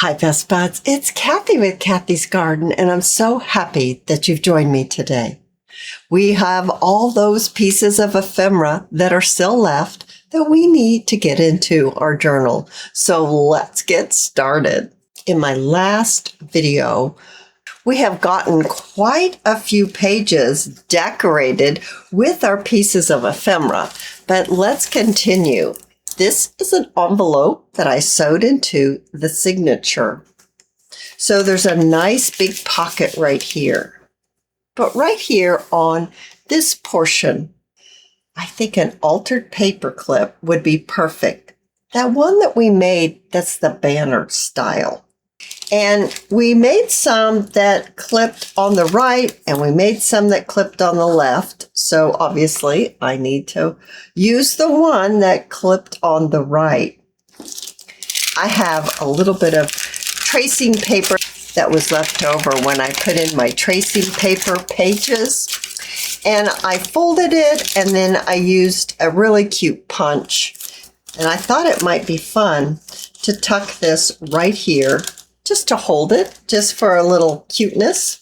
Hi, Best Buds. It's Cathy with Cathy's Garden, and I'm so happy that you've joined me today. We have all those pieces of ephemera that are still left that we need to get into our journal. So let's get started. In my last video, we have gotten quite a few pages decorated with our pieces of ephemera, but let's continue. This is an envelope that I sewed into the signature. So there's a nice big pocket right here. But right here on this portion, I think an altered paper clip would be perfect. That one that we made, that's the banner style. And we made some that clipped on the right, and we made some that clipped on the left. So obviously I need to use the one that clipped on the right. I have a little bit of tracing paper that was left over when I put in my tracing paper pages. And I folded it, and then I used a really cute punch. And I thought it might be fun to tuck this right here, just to hold it, just for a little cuteness.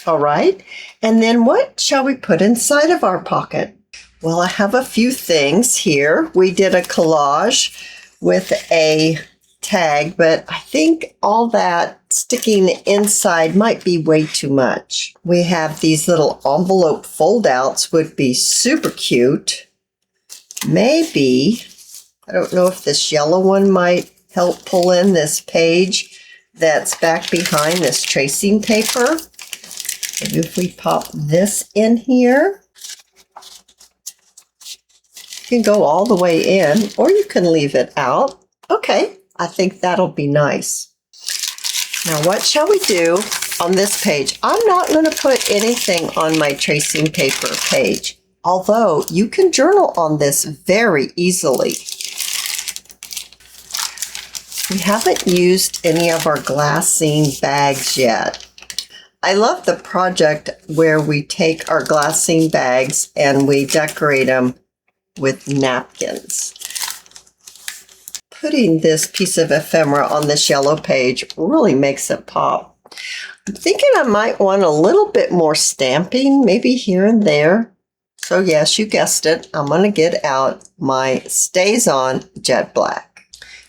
All right. And then what shall we put inside of our pocket? Well, I have a few things here. We did a collage with a tag, but I think all that sticking inside might be way too much. We have these little envelope fold outs, would be super cute. Maybe, I don't know if this yellow one might help pull in this page that's back behind this tracing paper. Maybe if we pop this in here, you can go all the way in, or you can leave it out. Okay, I think that'll be nice. Now, what shall we do on this page? I'm not going to put anything on my tracing paper page, although you can journal on this very easily. We haven't used any of our Glassine bags yet. I love the project where we take our Glassine bags and we decorate them with napkins. Putting this piece of ephemera on this yellow page really makes it pop. I'm thinking I might want a little bit more stamping, maybe here and there. So yes, you guessed it, I'm going to get out my Stays On Jet Black.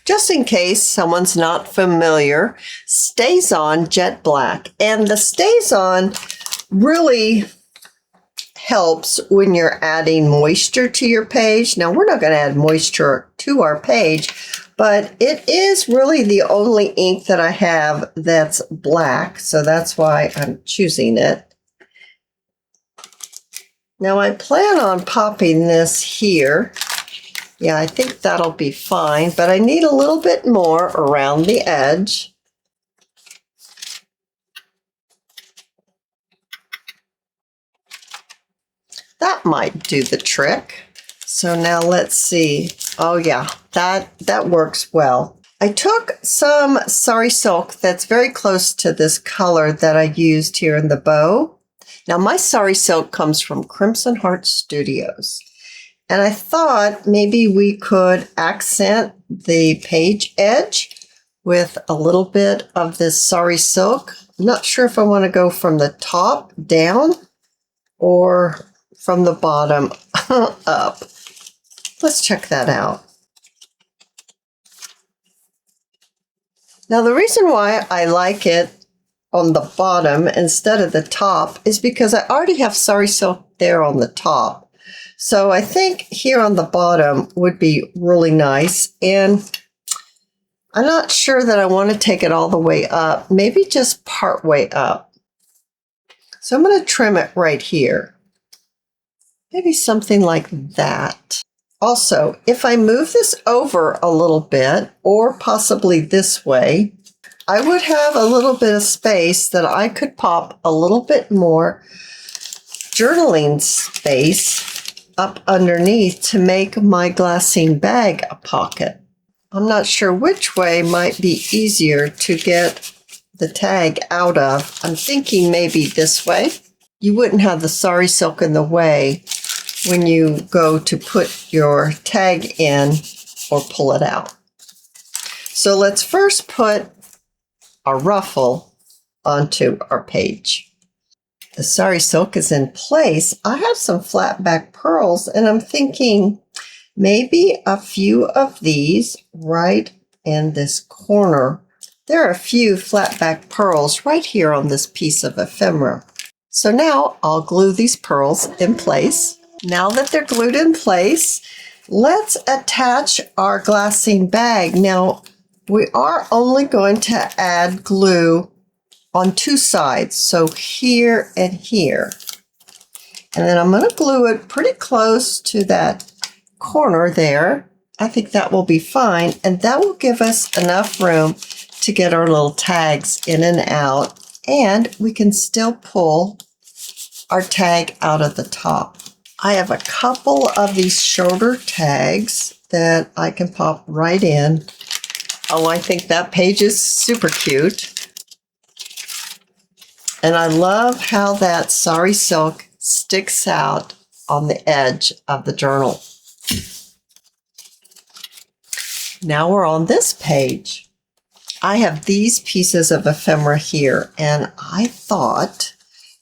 Just in case someone's not familiar, Stays On Jet Black. And the Stays On really helps when you're adding moisture to your page. Now, we're not going to add moisture to our page, but it is really the only ink that I have that's black, so that's why I'm choosing it. Now, I plan on popping this here. Yeah, I think that'll be fine, but I need a little bit more around the edge. That might do the trick. So now let's see. Oh yeah, that works well. I took some sari silk that's very close to this color that I used here in the bow. Now my sari silk comes from Crimson Heart Studios. And I thought maybe we could accent the page edge with a little bit of this sari silk. I'm not sure if I want to go from the top down or from the bottom up. Let's check that out. Now, the reason why I like it on the bottom instead of the top is because I already have sari silk there on the top. So I think here on the bottom would be really nice. And I'm not sure that I want to take it all the way up, maybe just part way up. So I'm going to trim it right here. Maybe something like that. Also, if I move this over a little bit, or possibly this way, I would have a little bit of space that I could pop a little bit more journaling space up underneath to make my Glassine bag a pocket. I'm not sure which way might be easier to get the tag out of. I'm thinking maybe this way. You wouldn't have the sari silk in the way when you go to put your tag in or pull it out. So let's first put our ruffle onto our page. The sari silk is in place. I have some flat back pearls, and I'm thinking maybe a few of these right in this corner. There are a few flat back pearls right here on this piece of ephemera. So now I'll glue these pearls in place. Now that they're glued in place, let's attach our glassine bag. Now, we are only going to add glue on two sides, so here and here. And then I'm going to glue it pretty close to that corner there. I think that will be fine, and that will give us enough room to get our little tags in and out, and we can still pull our tag out of the top. I have a couple of these shoulder tags that I can pop right in. Oh, I think that page is super cute. And I love how that sari silk sticks out on the edge of the journal. Now we're on this page. I have these pieces of ephemera here, and I thought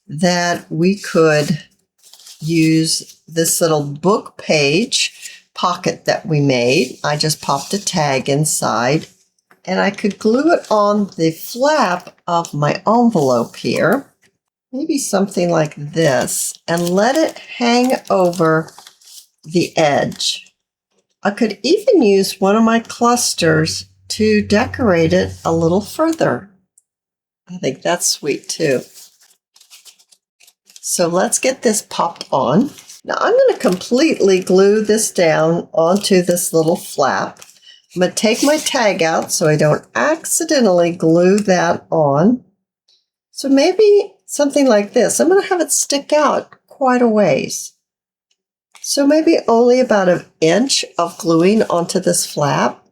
that we could use this little book page pocket that we made. I just popped a tag inside, and I could glue it on the flap of my envelope here, maybe something like this, and let it hang over the edge. I could even use one of my clusters to decorate it a little further. I think that's sweet too. So let's get this popped on. Now I'm going to completely glue this down onto this little flap. I'm going to take my tag out so I don't accidentally glue that on. So maybe something like this. I'm going to have it stick out quite a ways. So maybe only about an inch of gluing onto this flap.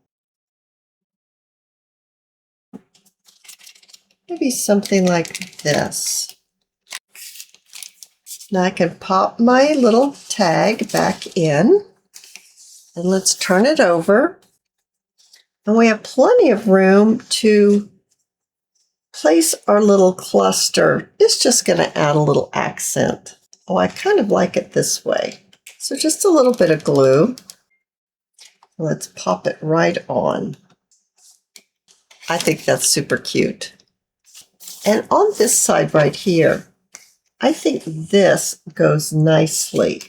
Maybe something like this. Now I can pop my little tag back in, and let's turn it over. And we have plenty of room to place our little cluster. It's just going to add a little accent. Oh, I kind of like it this way. So just a little bit of glue. Let's pop it right on. I think that's super cute. And on this side right here, I think this goes nicely.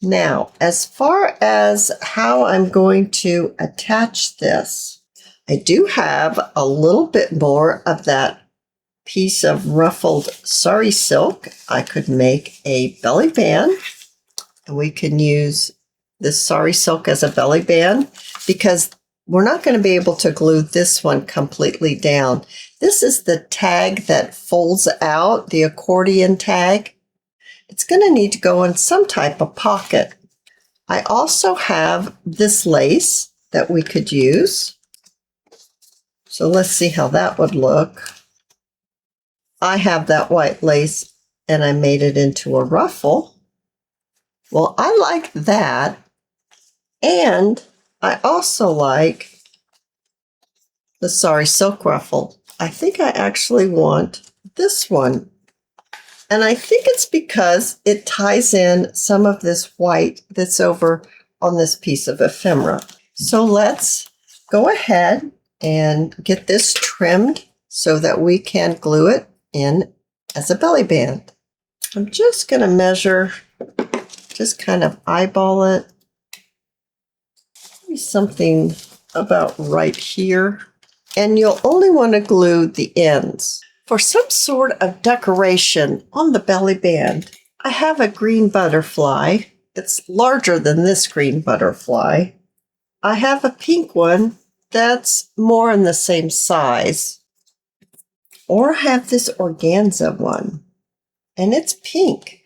Now, as far as how I'm going to attach this, I do have a little bit more of that piece of ruffled sari silk. I could make a belly band, and we can use this sari silk as a belly band because we're not going to be able to glue this one completely down. This is the tag that folds out, the accordion tag. It's going to need to go in some type of pocket. I also have this lace that we could use. So let's see how that would look. I have that white lace and I made it into a ruffle. Well, I like that. And I also like the sari silk ruffle. I think I actually want this one. And I think it's because it ties in some of this white that's over on this piece of ephemera. So let's go ahead and get this trimmed so that we can glue it in as a belly band. I'm just going to measure, just kind of eyeball it. Maybe something about right here. And you'll only want to glue the ends. For some sort of decoration on the belly band, I have a green butterfly. It's larger than this green butterfly. I have a pink one that's more in the same size. Or I have this organza one, and it's pink.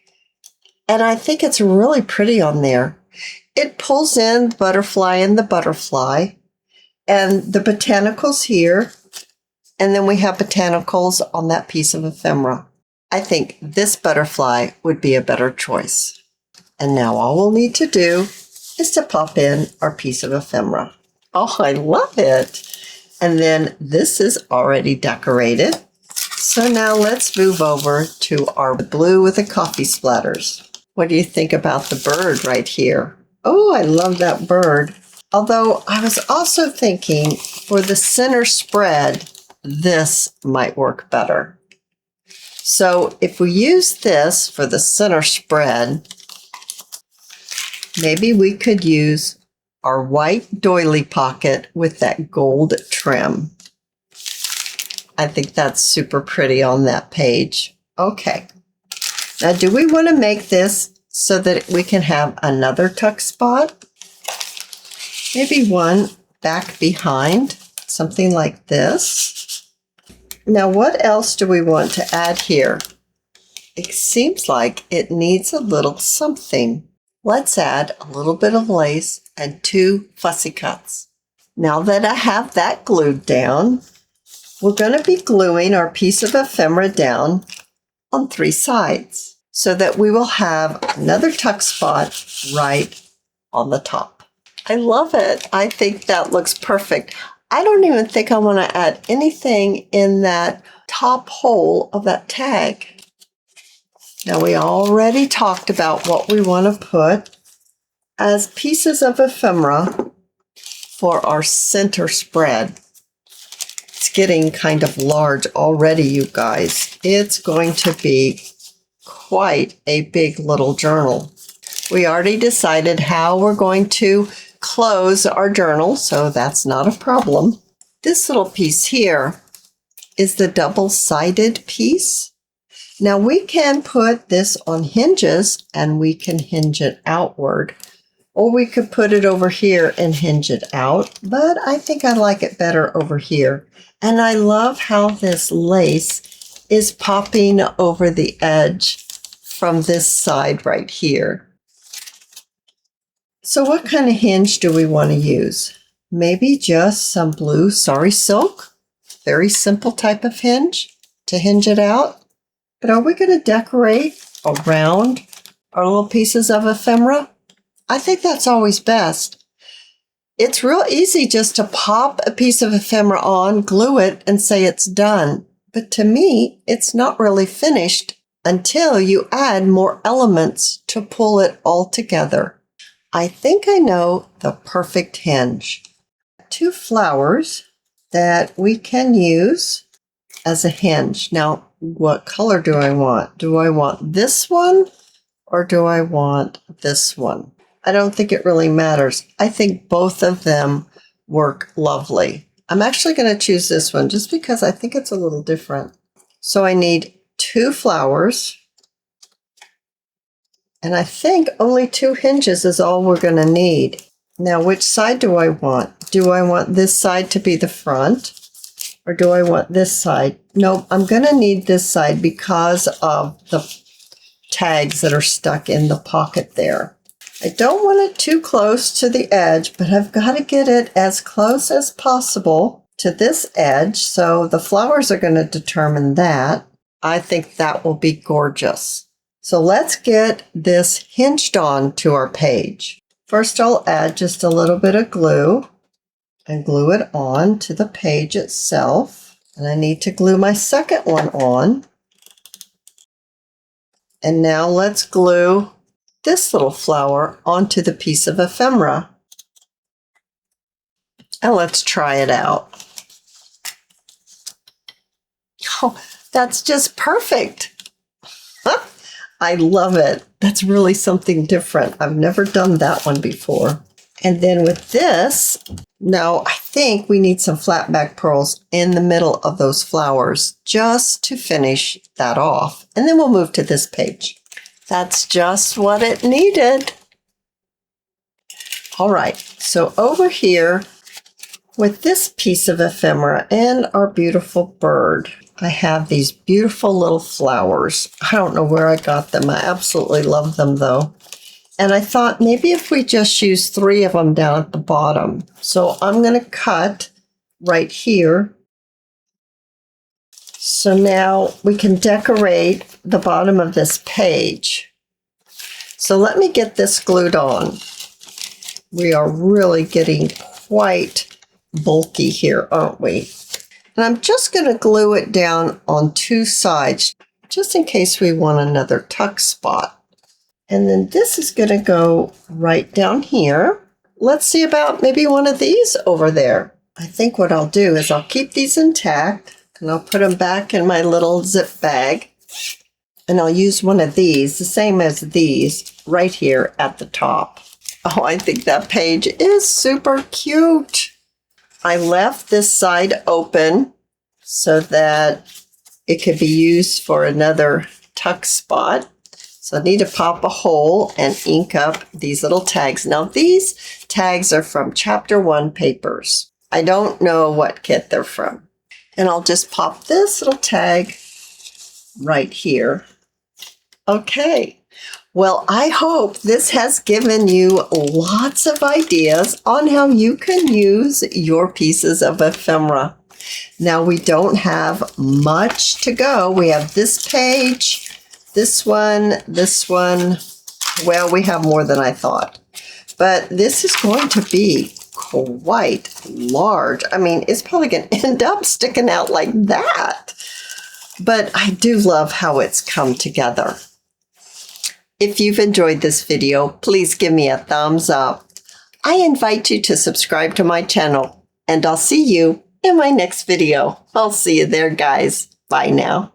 And I think it's really pretty on there. It pulls in the butterfly and the butterfly, and the botanicals here. And then we have botanicals on that piece of ephemera. I think this butterfly would be a better choice. And now all we'll need to do is to pop in our piece of ephemera. Oh, I love it. And then this is already decorated. So now let's move over to our blue with the coffee splatters. What do you think about the bird right here? Oh, I love that bird. Although I was also thinking for the center spread, this might work better. So if we use this for the center spread, maybe we could use our white doily pocket with that gold trim. I think that's super pretty on that page. Okay. Now, do we want to make this so that we can have another tuck spot? Maybe one back behind, something like this. Now, what else do we want to add here? It seems like it needs a little something. Let's add a little bit of lace and 2 fussy cuts. Now that I have that glued down, we're going to be gluing our piece of ephemera down on 3 sides so that we will have another tuck spot right on the top. I love it. I think that looks perfect. I don't even think I want to add anything in that top hole of that tag. Now we already talked about what we want to put as pieces of ephemera for our center spread. It's getting kind of large already, you guys. It's going to be quite a big little journal. We already decided how we're going to close our journal, so that's not a problem. This little piece here is the double-sided piece. Now we can put this on hinges and we can hinge it outward, or we could put it over here and hinge it out, but I think I like it better over here. And I love how this lace is popping over the edge from this side right here. So what kind of hinge do we want to use? Maybe just some blue sari silk. Very simple type of hinge to hinge it out. But are we going to decorate around our little pieces of ephemera? I think that's always best. It's real easy just to pop a piece of ephemera on, glue it, and say it's done. But to me, it's not really finished until you add more elements to pull it all together. I think I know the perfect hinge. 2 flowers that we can use as a hinge. Now, what color do I want? Do I want this one or do I want this one? I don't think it really matters. I think both of them work lovely. I'm actually going to choose this one just because I think it's a little different. So I need 2 flowers. And I think only 2 hinges is all we're going to need. Now, which side do I want? Do I want this side to be the front? Or do I want this side? Nope, I'm going to need this side because of the tags that are stuck in the pocket there. I don't want it too close to the edge, but I've got to get it as close as possible to this edge. So the flowers are going to determine that. I think that will be gorgeous. So let's get this hinged on to our page. First, I'll add just a little bit of glue and glue it on to the page itself. And I need to glue my second one on. And now let's glue this little flower onto the piece of ephemera. And let's try it out. Oh, that's just perfect. I love it. That's really something different. I've never done that one before. And then with this, now I think we need some flat back pearls in the middle of those flowers just to finish that off. And then we'll move to this page. That's just what it needed. All right, so over here with this piece of ephemera and our beautiful bird, I have these beautiful little flowers. I don't know where I got them. I absolutely love them though. And I thought maybe if we just use 3 of them down at the bottom. So I'm going to cut right here. So now we can decorate the bottom of this page. So let me get this glued on. We are really getting quite bulky here, aren't we? And I'm just going to glue it down on two sides, just in case we want another tuck spot. And then this is going to go right down here. Let's see about maybe one of these over there. I think what I'll do is I'll keep these intact and I'll put them back in my little zip bag. And I'll use one of these, the same as these, right here at the top. Oh, I think that page is super cute. I left this side open so that it could be used for another tuck spot. So I need to pop a hole and ink up these little tags. Now these tags are from Chapter 1 papers. I don't know what kit they're from. And I'll just pop this little tag right here. Okay. Well, I hope this has given you lots of ideas on how you can use your pieces of ephemera. Now, we don't have much to go. We have this page, this one. Well, we have more than I thought. But this is going to be quite large. I mean, it's probably going to end up sticking out like that. But I do love how it's come together. If you've enjoyed this video, please give me a thumbs up. I invite you to subscribe to my channel, and I'll see you in my next video. I'll see you there, guys. Bye now.